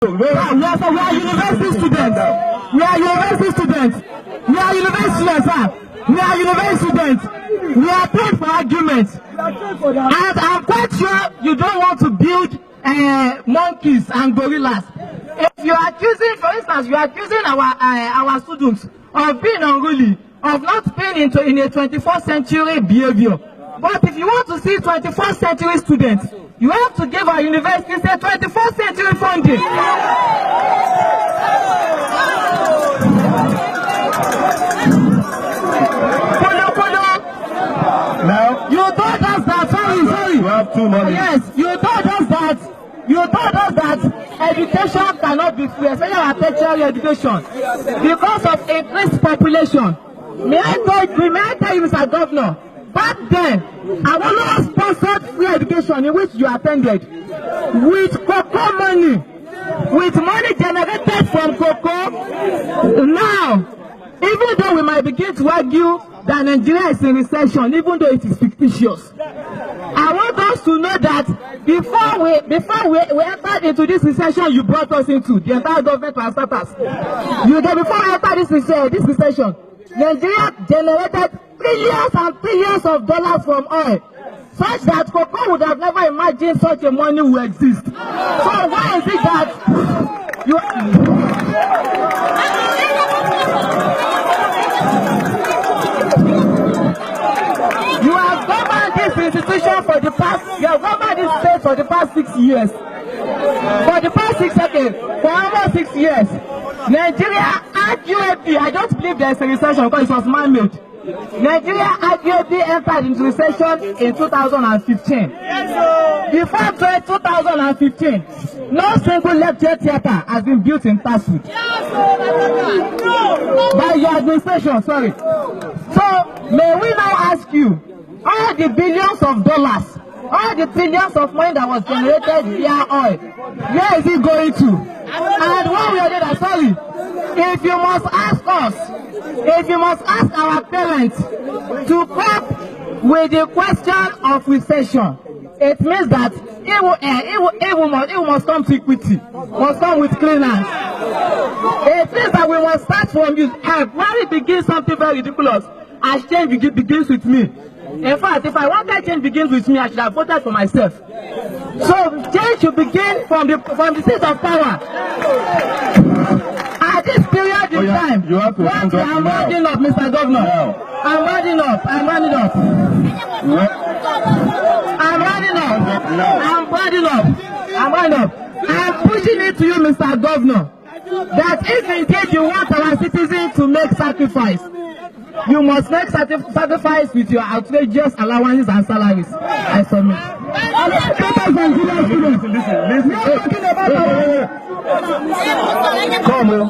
We are university students. We are university students. We are university students, sir. We are university students. We are paid for arguments. And I'm quite sure you don't want to build monkeys and gorillas. If you are accusing, for instance, you are accusing our students of being unruly, of not being in a 21st century behavior. But if you want to see 21st century students, you have to give our universities a 21st century funding. Now, you told us that, sorry. You have 2 months. Yes, you told us that education cannot be free, especially our tertiary education, because of increased population. May I tell you, Mr. Governor, back then, our sponsored free education in which you attended with cocoa money, with money generated from cocoa. Now, even though we might begin to argue that Nigeria is in recession, even though it is fictitious, I want us to know that before we entered into this recession you brought us into, the entire government and status, before we entered this recession, Nigeria generated trillions and trillions of dollars from oil, such that cocoa would have never imagined such a money will exist. So why is it that you have governed this institution for the past, you have governed this state for the past 6 years. For the past 6 seconds, for almost 6 years, Nigeria arguably, I don't believe there is a recession because it was man-made. Nigeria arguably entered into recession in 2015. Before 2015, no single lecture theater has been built in Taswood. By your administration, sorry. So, may we now ask you, all the billions of dollars, all the trillions of money that was generated via oil, where is it going to? And when we are there, sorry, if you must ask us, if you must ask our parents to cope with the question of recession, it means that it must come to equity, must come with clean hands. It means that we must start from you. When we begin something very ridiculous, as change begins with me. In fact, if I wanted change begins with me, I should have voted for myself. So change should begin from the seat of power. At this period in time, you have to I'm rounding up, Mr. Governor. Now. I'm rounding up. I'm rounding up. I'm pushing it to you, Mr. Governor, that if indeed you want our citizens to make sacrifice, you must make sacrifice with your outrageous allowances and salaries. I submit. Come on.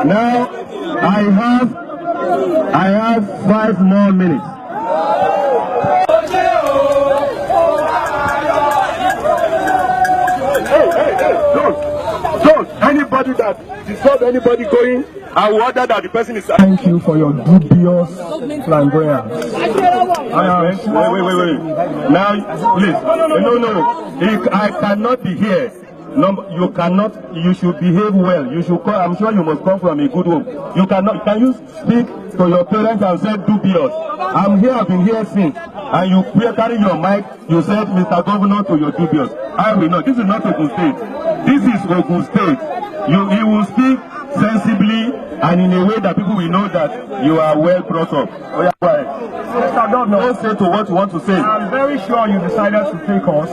Now I have 5 more minutes. Don't anybody that disturb anybody going, I will order that the person is. Thank you for your dubious flamboyance. Wait. Now, please. No. I cannot be here. No, you cannot. You should behave well. You should call. I'm sure you must come from a good home. You cannot. Can you speak to your parents and say dubious? I'm here. I've been here since. And you carry your mic. You said, Mr. Governor, to your dubious. I will not. This is not Ogun State. This is Ogun State. You will speak sensibly and in a way that people will know that you are well brought up. Oh, yeah, Mr. Governor, don't say to what you want to say. I'm very sure you decided to take us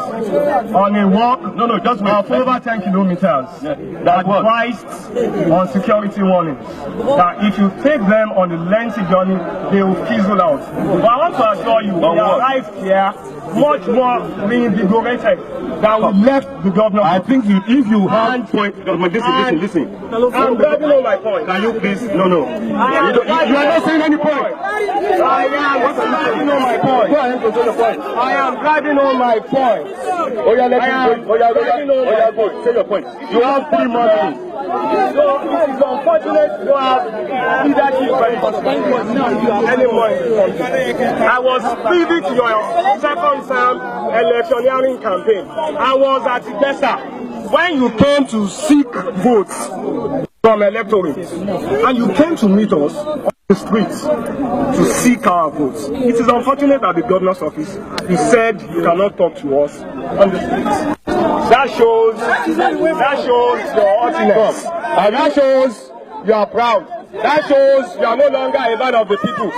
on a walk just of over 10 kilometers that advised on security warnings. That if you take them on a lengthy journey, they will fizzle out. But I want to assure you, we arrived here much more reinvigorated than we left the governor. I think if you have point, listen. I'm grabbing on my point. Can you please? No. You are not saying any point. I am grabbing on my point. Go ahead to say the point. I am grabbing on my point. Oh yeah, let him go. Go. Say your point. You have 3 more minutes. So it is unfortunate to have leadership anymore. I was privy to your second term electioneering campaign. I was at Igesa. when you came to seek votes from electorates, and you came to meet us on the streets to seek our votes, it is unfortunate that the governor's office, you said you cannot talk to us on the streets. That shows your haughtiness, and that shows you are proud. That shows you are no longer a man of the people.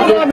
No!